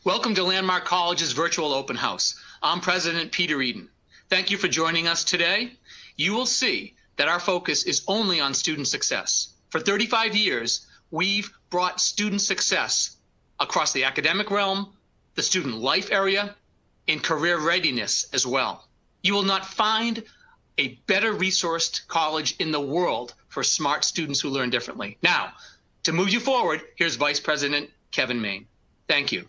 Welcome to Landmark College's virtual open house. I'm President Peter Eden. Thank you for joining us today. You will see that our focus is only on student success. For 35 years, we've brought student success across the academic realm, the student life area, and career readiness as well. You will not find a better resourced college in the world for smart students who learn differently. Now, to move you forward, here's Vice President Kevin Main. Thank you.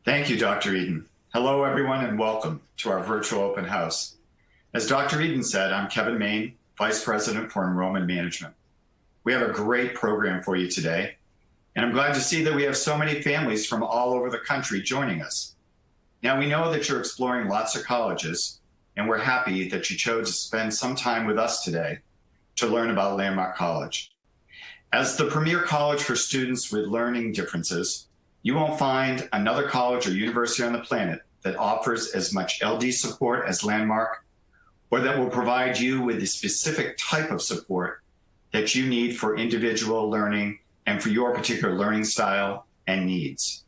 Thank you, Dr. Eden. Hello, everyone, and welcome to our virtual open house. As Dr. Eden said, I'm Kevin Main, Vice President for Enrollment Management. We have a great program for you today, and I'm glad to see that we have so many families from all over the country joining us. Now, we know that you're exploring lots of colleges, and we're happy that you chose to spend some time with us today to learn about Landmark College. As the premier college for students with learning differences, you won't find another college or university on the planet that offers as much LD support as Landmark, or that will provide you with the specific type of support that you need for individual learning and for your particular learning style and needs.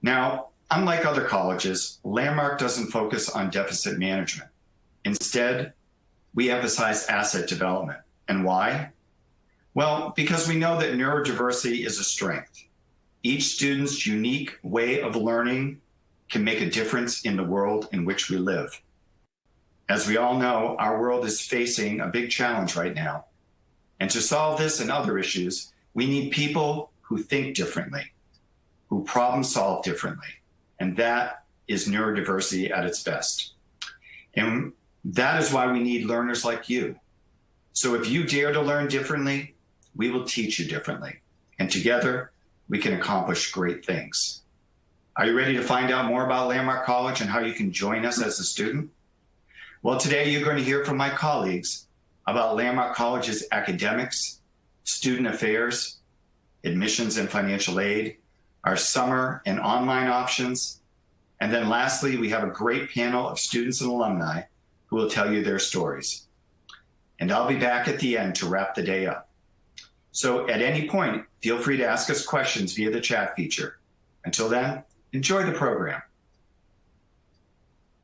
Now, unlike other colleges, Landmark doesn't focus on deficit management. Instead, we emphasize asset development. And why? Well, because we know that neurodiversity is a strength. Each student's unique way of learning can make a difference in the world in which we live. As we all know, our world is facing a big challenge right now. And to solve this and other issues, we need people who think differently, who problem solve differently. And that is neurodiversity at its best. And that is why we need learners like you. So if you dare to learn differently, we will teach you differently. And together, we can accomplish great things. Are you ready to find out more about Landmark College and how you can join us as a student? Well, today you're going to hear from my colleagues about Landmark College's academics, student affairs, admissions and financial aid, our summer and online options, and then lastly, we have a great panel of students and alumni who will tell you their stories. And I'll be back at the end to wrap the day up. So at any point, feel free to ask us questions via the chat feature. Until then, enjoy the program.